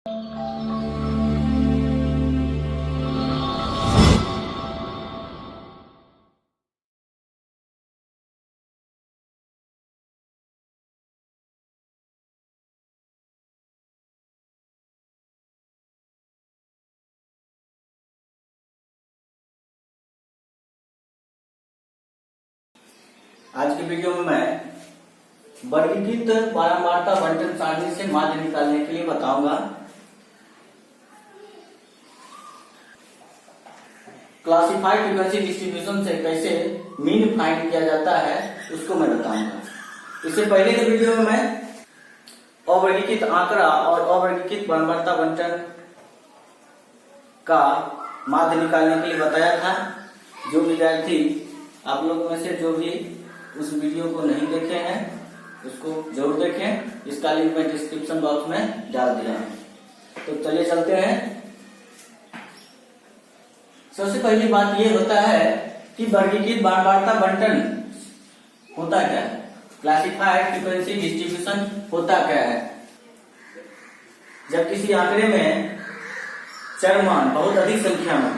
आज की वीडियो में मैं वर्गीकृत बारंबारता बंटन सारणी से माध्य निकालने के लिए बताऊंगा। क्लासिफाइड फ्रीक्वेंसी डिस्ट्रीब्यूशन से कैसे मीन फाइंड किया जाता है उसको मैं बताऊंगा। इससे पहले की वीडियो में मैं अवर्गीकृत आंकड़ा और अवर्गीकृत बारंबारता बंटन का माध्य निकालने के लिए बताया था। जो विद्यार्थी आप लोग में से जो भी उस वीडियो को नहीं देखे हैं उसको जरूर देखें। इसका लिंक मैं डिस्क्रिप्शन बॉक्स में डाल दिया है। तो चलिए चलते हैं। सबसे पहली बात ये होता है कि वर्गीकृत बारंबारता बंटन होता क्या है, क्लासिफाइड फ्रीक्वेंसी डिस्ट्रीब्यूशन होता क्या है। जब किसी आंकड़े में चर मान बहुत अधिक संख्या में,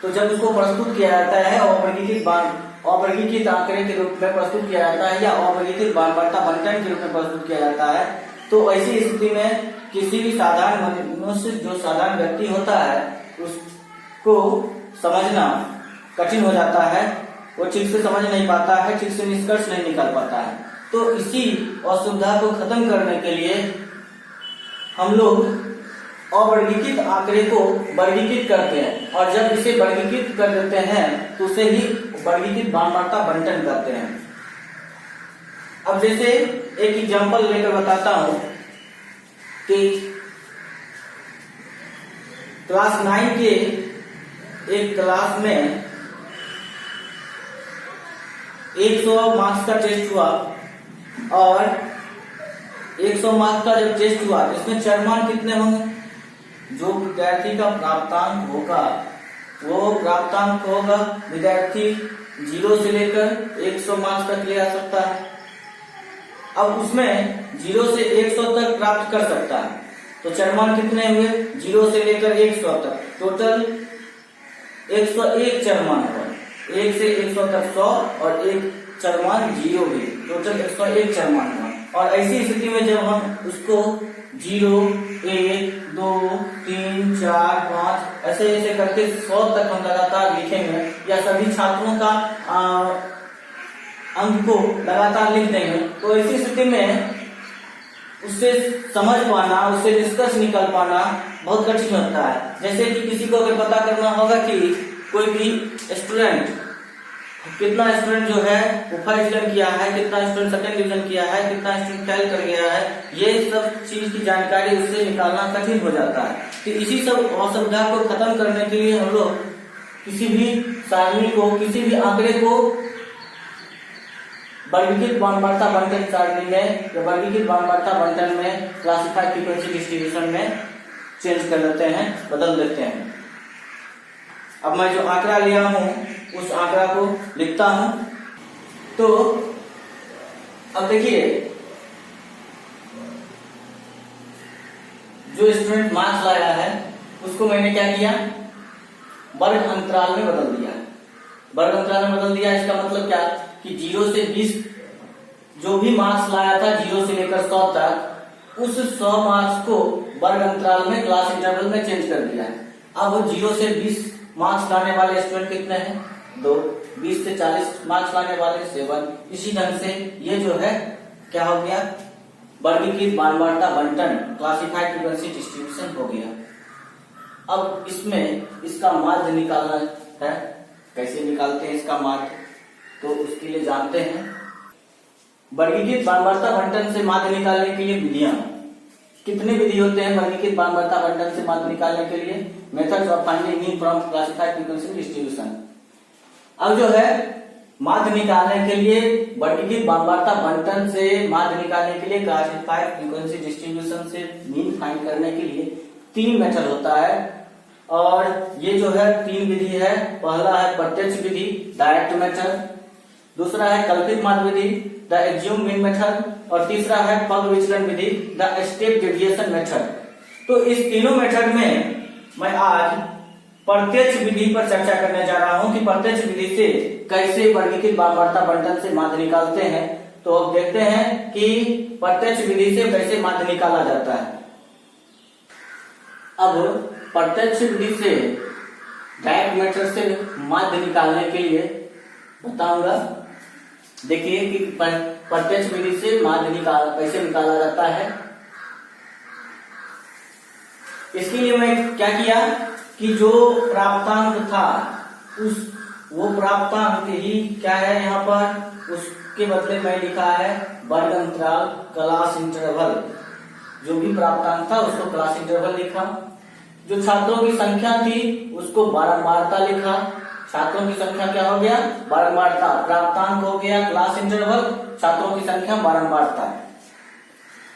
तो जब उसको प्रस्तुत किया जाता है अवर्गीकृत आंकड़े के रूप में प्रस्तुत किया जाता है या अवर्गीकृत बारंबारता बंटन के रूप में प्रस्तुत किया जाता है, तो ऐसी स्थिति में किसी भी साधारण मनुष्य, जो साधारण व्यक्ति होता है, उसको समझना कठिन हो जाता है। वो ठीक से समझ नहीं पाता है, ठीक से निष्कर्ष नहीं निकाल पाता है। तो इसी असुविधा को खत्म करने के लिए हम लोग अवर्गीकृत आंकड़े को वर्गीकृत करते हैं, और जब इसे वर्गीकृत कर देते हैं तो उसे ही वर्गीकृत बारंबारता बंटन करते हैं। अब जैसे एक एग्जांपल लेकर बताता हूं कि क्लास 9 के एक क्लास में 100 मार्क्स का टेस्ट हुआ, और 100 मार्क्स का जब टेस्ट हुआ तो इसमें चर मान कितने होंगे। जो विद्यार्थी का प्राप्तांक होगा वो प्राप्तांक होगा विद्यार्थी 0 से लेकर 100 मार्क्स तक ले आ सकता है। अब उसमें 0 से 100 तक प्राप्त कर सकता है, तो चर मान कितने हुए, 0 से लेकर 100 तक, टोटल 101 चर मान हुआ। 1 से 100 तक 100 और एक चर मान 0 भी, टोटल 101 चर मान हुआ। और ऐसी स्थिति में जब हम उसको 0, 1, 2, 3, 4, 5 ऐसे ऐसे करके 100 तक हम लगातार लिखेंगे, या सभी छात्रों का अंक को लगातार लिख देंगे, तो ऐसी स्थिति में उससे समझ पाना, उससे निष्कर्ष निकाल पाना बहुत कठिन होता है। जैसे कि किसी को अगर पता करना होगा कि कोई भी स्टूडेंट, कितना स्टूडेंट जो है वो फर्स्ट डिवीजन किया है, कितना स्टूडेंट सेकंड डिवीजन किया है, कितना स्टूडेंट फेल कर गया है, ये सब चीज की जानकारी उससे निकालना कठिन हो जाता है। तो इसी सब असुविधा को खत्म करने के लिए हम लोग किसी भी सारणी को, किसी भी आंकड़े को वर्गीकृत बारंबारता बंटन सारणी में या वर्गीकृत बारंबारता बंटन में, क्लासिफाइड फ्रीक्वेंसी डिस्ट्रीब्यूशन में चेंज कर देते हैं, बदल देते हैं। अब मैं जो आंकड़ा लिया हूं उस आंकड़ा को लिखता हूं। तो अब देखिए, जो स्टूडेंट मार्क्स लाया है उसको मैंने क्या किया, वर्ग अंतराल में बदल दिया। वर्ग अंतराल में बदल दिया, इसका मतलब क्या कि 0 से 20 जो भी मार्क्स लाया था 0 से लेकर 100 तक, उस 100 मार्क्स को वर्ग अंतराल में, क्लास इंटरवल में चेंज कर दिया। अब 0 से 20 मार्क्स लाने वाले स्टूडेंट कितने हैं, 2, 20 से 40 मार्क्स लाने वाले 7। इसी ढंग से ये जो है क्या हो गया, वर्गीकृत बारंबारता बंटन, क्लासिफाइड फ्रीक्वेंसी डिस्ट्रीब्यूशन हो गया। अब इसमें इसका माध्य निकालना है। कैसे निकालते हैं इसका माध्य, तो उसके लिए जानते हैं। वर्गीकृत बारंबारता बंटन से माध्य निकालने के लिए विधियां, कितने विधि होते हैं वर्गीकृत बारंबारता बंटन से माध्य निकालने के लिए, methods of finding mean from classified frequency distribution. अब जो है माध्य निकालने के लिए, वर्गीकृत बारंबारता बंटन से माध्य निकालने के लिए, क्लासिफाइड फ्रीक्वेंसी डिस्ट्रीब्यूशन से मीन फाइंड करने के लिए 3 मेथड होता है। और ये जो है 3 विधि है। पहला है प्रत्यक्ष विधि, डायरेक्ट मेथड, दूसरा है कल्पित माध्य विधि, द एज्यूम मीन मेथड, और तीसरा है पग विचलन विधि, द स्टेप डेविएशन मेथड। तो इस तीनों मेथड में मैं आज प्रत्यक्ष विधि पर चर्चा करने जा रहा हूं कि प्रत्यक्ष विधि से कैसे वर्गीकृत बारंबारता बंटन से माध्य निकालते हैं। तो अब देखते हैं कि प्रत्यक्ष विधि से कैसे माध्य निकाला जाता है। अब प्रत्यक्ष विधि से डायरेक्ट मेथड से माध्य निकालने के लिए बताऊंगा। देखिए कि प्रत्यक्ष विधि से माध्य कैसे निकाला जाता है। इसके लिए मैं क्या किया कि जो प्राप्तांक था वो प्राप्तांक ही क्या है यहाँ पर, उसके बदले में लिखा है वर्ग अंतराल क्लास इंटरवल। जो भी प्राप्तांक था उसको क्लास इंटरवल लिखा। जो छात्रों की संख्या थी उसको बारंबारता लिखा। छात्रों की संख्या क्या हो गया, बारंबारता। प्राप्तांक हो गया क्लास इंटरवल, छात्रों की संख्या बारंबारता।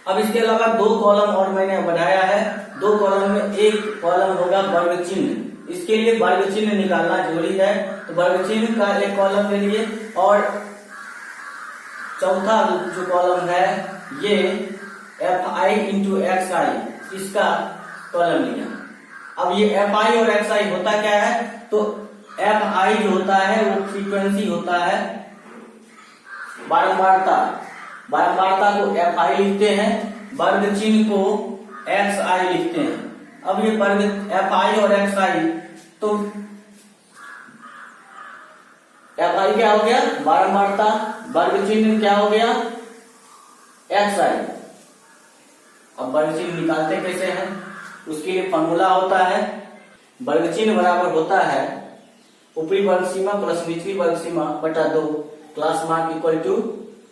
अब इसके अलावा दो कॉलम और मैंने बढ़ाया है। दो कॉलम में एक कॉलम होगा वर्ग चिन्ह। इसके लिए वर्ग चिन्ह निकालना जरूरी है। तो वर्ग चिन्ह का एक कॉलम ले लिए और चौथा जो कॉलम है ये fi इंटू xi, इसका कॉलम लिया। अब ये fi और xi होता क्या है, तो fi जो होता है वो फ्रीक्वेंसी होता है, बारंबारता। बारंबारता को fi लिखते हैं, वर्ग चिन्ह को xi लिखते हैं। अब ये वर्ग fi और xi, तो fi क्या हो गया, बारंबारता, वर्ग चिन्ह क्या हो गया xi। अब वर्ग चिन्ह निकालते कैसे हैं, उसके लिए फॉर्मूला होता है वर्ग चिन्ह बराबर होता है ऊपरी वर्ग सीमा प्लस निचली वर्ग सीमा बटा 2 class mark equal to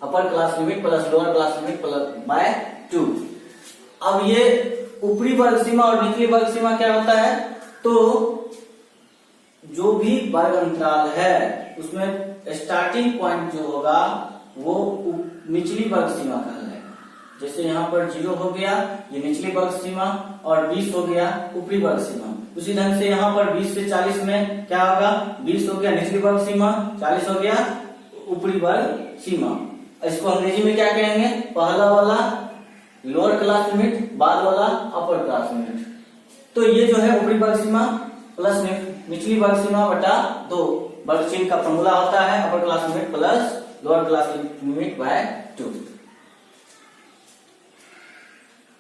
upper class limit plus lower class limit plus by 2। अब ये ऊपरी वर्ग सीमा और निचली वर्ग सीमा क्या होता है, तो जो भी वर्ग अंतराल है उसमें स्टार्टिंग पॉइंट जो होगा वो निचली वर्ग सीमा का है। जैसे यहाँ पर 0 हो गया ये निचली वर्ग सीमा और 20 हो गया ऊपरी वर्ग सीमा। उसी ढंग से यहाँ पर 20 से 40 में क्या होगा, 20 हो गया निचली वर्ग सीमा, 40 हो गया ऊपरी वर्ग सीमा। इसको अंग्रेजी में क्या कहेंगे, पहला वाला लोअर क्लास लिमिट, बाद वाला अपर क्लास लिमिट। तो ये जो है ऊपरी वर्ग सीमा प्लस निचली वर्ग सीमा बटा 2 वर्ग चिन्ह का फॉर्मूला होता है upper class limit plus lower class limit by 2।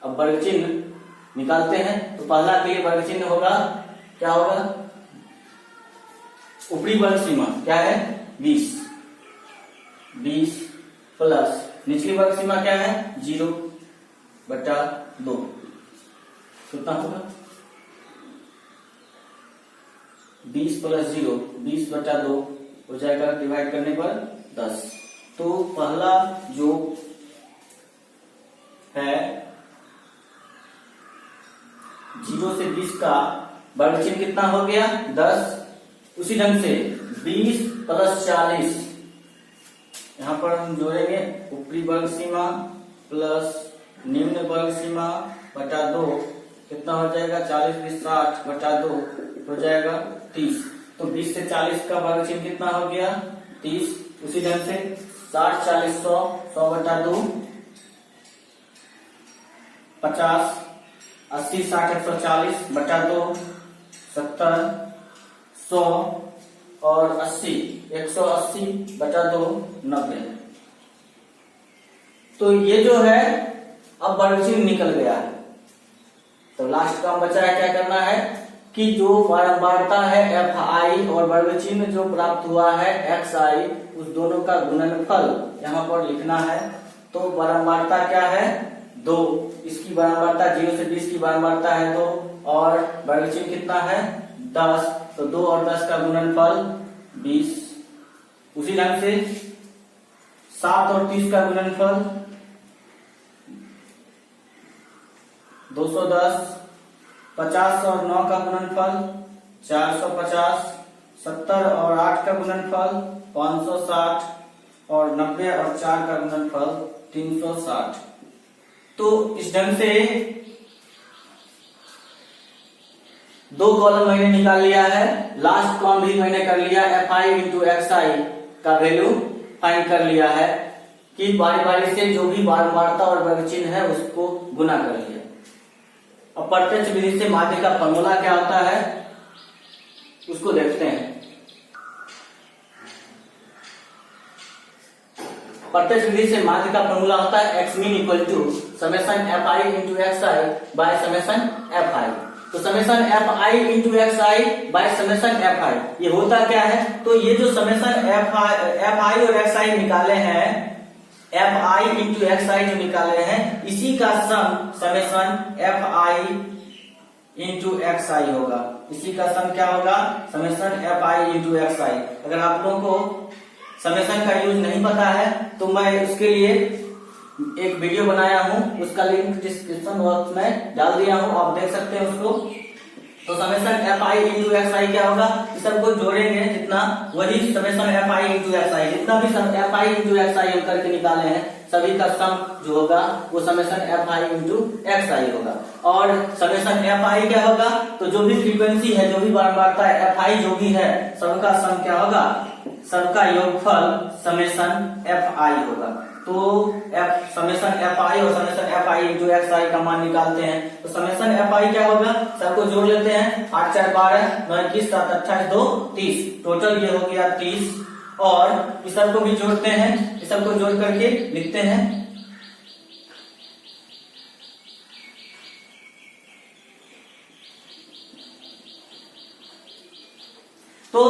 अब वर्ग चिन्ह निकालते हैं। तो पहला के लिए वर्ग चिन्ह होगा क्या होगा, ऊपरी वर्ग सीमा क्या है 20 प्लस निचली वर्ग सीमा क्या है 0 बटा 2। कितना होगा 20 प्लस 0, 20 बटा 2 हो जाएगा, डिवाइड करने पर 10। तो पहला जो है 0 से 20 का वर्ग चिन्ह कितना हो गया 10। उसी ढंग से 20 प्लस 40 यहाँ पर हम जोड़ेंगे ऊपरी वर्ग सीमा प्लस निम्न वर्ग सीमा बटा 2, कितना हो जाएगा 40 20 60 बटा 2 हो जाएगा 30। तो 20 से 40 का वर्ग चिन्ह कितना हो गया 30। उसी ढंग से 60 40 100 100 बटा 2 50, 80 60 140 बटा 2 70 100 और 80 180 बटा 2 90। तो ये जो है अब वर्ग चिन्ह निकल गया है। तो लास्ट काम बचा है क्या करना है कि जो बारंबारता है fi और वर्ग चिन्ह जो प्राप्त हुआ है xi, उस दोनों का गुणनफल यहाँ पर लिखना है। तो बारंबारता क्या है 2, इसकी बारंबारता 0 से 20 की बारंबारता है 2 और वर्ग चिन्ह कितना है 10। तो 2 और 10 का गुणनफल 20। उसी ढंग से 7 और 30 का गुणनफल 210, 50 और 9 का गुणनफल 450, 70 और 8 का गुणनफल 560 और 90 और 4 का गुणनफल 360। तो इस ढंग से दो कॉलम मैंने निकाल लिया है। लास्ट कॉलम भी मैंने कर लिया, fi इंटू xi का वैल्यू फाइंड कर लिया है कि बारी बारी से जो भी बारंबारता और वर्ग चिन्ह है उसको गुना कर लिया। अब प्रत्यक्ष विधि से माध्य का फॉर्मूला क्या होता है उसको देखते हैं। प्रत्यक्ष विधि से माध्य का फॉर्मूला होता है X mean equal to summation F I into X I by summation F I. तो summation F I into X I by summation F I ये होता क्या है, तो ये जो समेशन एफ आई और एक्स आई निकाले हैं, F I into X I जो निकाले हैं, इसी का sum summation F I into X I होगा। इसी का सम क्या होगा, summation F I into X I. अगर आप लोगों को समेशन का यूज नहीं पता है तो मैं उसके लिए एक वीडियो बनाया हूं, उसका लिंक डिस्क्रिप्शन बॉक्स में डाल दिया हूं, आप देख सकते हैं उसको। तो summation F I into X I क्या होगा, इस सबको जोड़ेंगे जितना, वही summation F I into X I, जितना भी F I into X I हम करके निकाले हैं सभी का सम जो होगा वो summation F I into X I होगा। और समेशन एफ आई क्या होगा, तो जो भी फ्रीक्वेंसी है, जो भी बारंबारता है, एफ आई जो भी है, सबका सम क्या होगा, सबका योगफल समेशन एफ आई होगा। तो समेशन एफ आई और summation F I into X I का मान निकालते हैं। तो समेशन एफ आई क्या होगा, सबको जोड़ लेते हैं, 8 4 12 9 21 7 28 2 30, टोटल ये हो गया 30। और इस सबको भी जोड़ते हैं, इस सबको जोड़ करके लिखते हैं। तो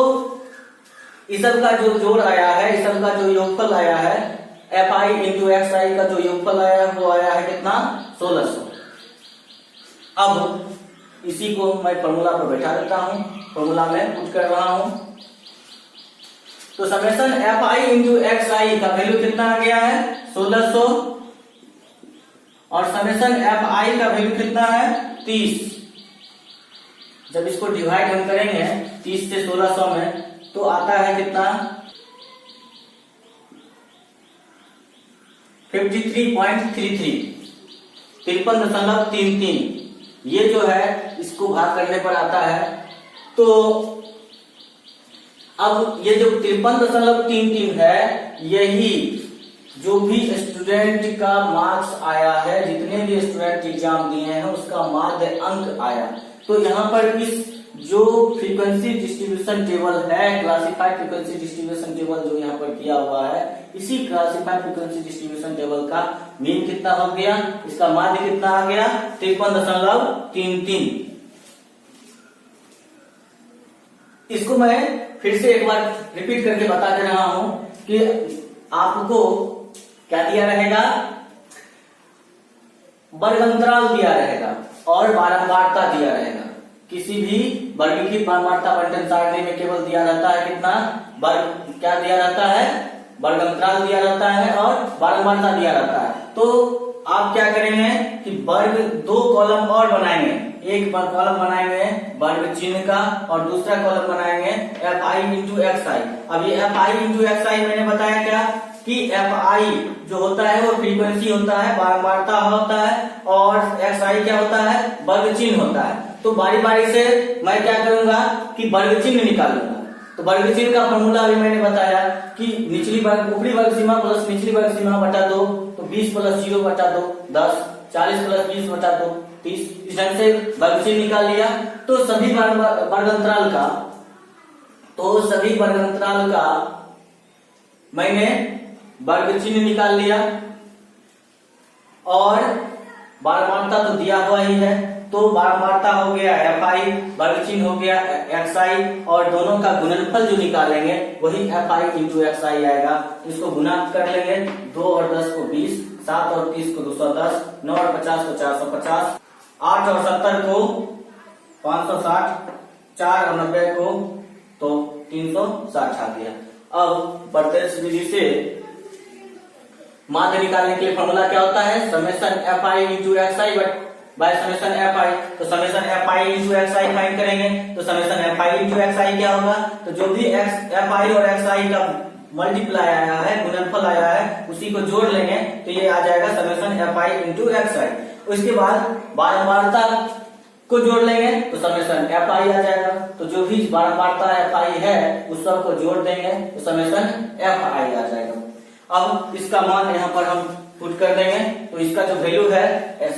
इस सब का जो जोड़ आया है, इस सब का जो योगफल आया है, F I into X I का जो योगफल आया है वो आया है कितना, 1600। अब इसी को मैं फॉर्मूला पर बैठा देता हूं, फॉर्मूला में पुट कर रहा हूं। तो summation F I into X I का वैल्यू कितना आ गया है, 1600, और समेशन एफ आई का वैल्यू कितना है, 30। जब इसको डिवाइड हम करेंगे 30 से 1600 में तो आता है कितना, 53.33, 53.33। ये जो है इसको भाग करने पर आता है। तो अब ये जो 53.33 है, यही जो भी स्टूडेंट का मार्क्स आया है, जितने भी स्टूडेंट एग्जाम दिए हैं उसका माध्य अंक आया। तो यहाँ पर इस जो फ्रीक्वेंसी डिस्ट्रीब्यूशन टेबल है, क्लासिफाइड फ्रीक्वेंसी डिस्ट्रीब्यूशन टेबल जो यहाँ पर दिया हुआ है, इसी क्लासिफाइड फ्रीक्वेंसी डिस्ट्रीब्यूशन टेबल का मीन कितना हो गया, इसका माध्य कितना आ गया, 53.33। इसको मैं फिर से एक बार रिपीट करके बता दे रहा हूं कि आपको क्या दिया रहेगा, वर्ग अंतराल दिया रहेगा और बारंबारता दिया रहेगा। किसी भी वर्गीकृत बारंबारता बंटन सारणी में केवल दिया रहता है कितना, वर्ग क्या दिया रहता है, वर्ग अंतराल दिया रहता है और बारंबारता दिया रहता है। तो आप क्या करेंगे कि वर्ग 2 कॉलम और बनाएंगे, एक कॉलम बनाएंगे वर्ग चिन्ह का और दूसरा कॉलम बनाएंगे एफ आई इंटू एक्स आई। अब ये एफ आई इंटू एक्स आई मैंने बताया क्या कि एफ आई जो होता है वो फ्रीक्वेंसी होता है, बारंबारता होता है, और एक्स आई क्या होता है, वर्ग चिन्ह होता है। तो बारी बारी से मैं क्या करूंगा कि वर्ग चिन्ह निकालूंगा। तो वर्ग चिन्ह का फॉर्मूला अभी मैंने बताया कि निचली वर्ग ऊपरी वर्ग सीमा प्लस निचली वर्ग सीमा बटा 2, तो 20 प्लस 0 बटा 2 10, 40 प्लस 20 बटा 2 30। इस ढंग से वर्ग चिन्ह निकाल लिया। तो सभी वर्ग अंतराल का मैंने वर्ग चिन्ह निकाल लिया, और बारंबारता तो दिया हुआ ही है, तो बारंबारता हो गया एफ आई, वर्ग चिन्ह हो गया एक्स आई, और दोनों का गुणनफल जो निकालेंगे वही एफ आई इंटू एक्स आई आएगा। इसको गुना कर लेंगे, 2 और 10 को 20, 7 और 30 को 210, 9 और 50 को 450, 8 और 70 को 560, 4 और 90 को तो 360 आ गया। अब प्रत्यक्ष विधि से माध्य निकालने के लिए फॉर्मूला क्या होता है, summation F I into X I by summation F I. तो summation F I into X I find करेंगे, तो summation F I into X I क्या होगा, तो जो भी एफ आई और एक्स आई का मल्टीप्लाई आया है, गुणनफल आया है, उसी को जोड़ लेंगे तो ये आ जाएगा summation F I into X I. उसके बाद बारंबारता को जोड़ लेंगे तो समेशन एफ आई आ जाएगा। तो जो भी बारंबारता एफ आई है उस सबको जोड़ देंगे तो समेशन एफ आई आ जाएगा। अब इसका मान यहाँ पर हम पुट कर देंगे तो इसका जो वैल्यू है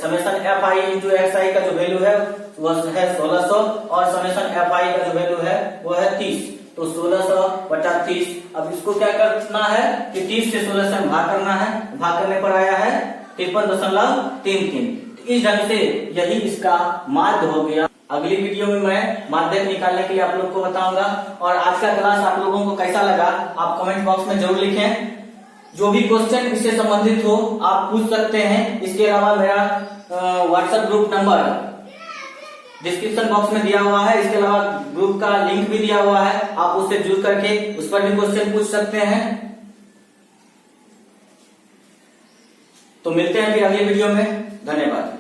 summation F I into X I का जो वैल्यू है वह है 1600 और समेशन एफ आई का जो वैल्यू है वो है 30। तो 1600 बटा 30। अब इसको क्या करना है कि 30 से 16 से भाग करना है, भाग करने पर आया है 53.33। इस ढंग से यही इसका माध्य हो गया। अगली वीडियो में मैं माध्यक निकालने के लिए आप लोग को बताऊंगा। और आज का क्लास आप लोगों को कैसा लगा आप कमेंट बॉक्स में जरूर लिखें। जो भी क्वेश्चन इससे संबंधित हो आप पूछ सकते हैं। इसके अलावा मेरा WhatsApp group number description box में दिया हुआ है। इसके अलावा ग्रुप का लिंक भी दिया हुआ है, आप उससे जुड़ करके उस पर भी क्वेश्चन पूछ सकते हैं। तो मिलते हैं फिर अगली वीडियो में। धन्यवाद।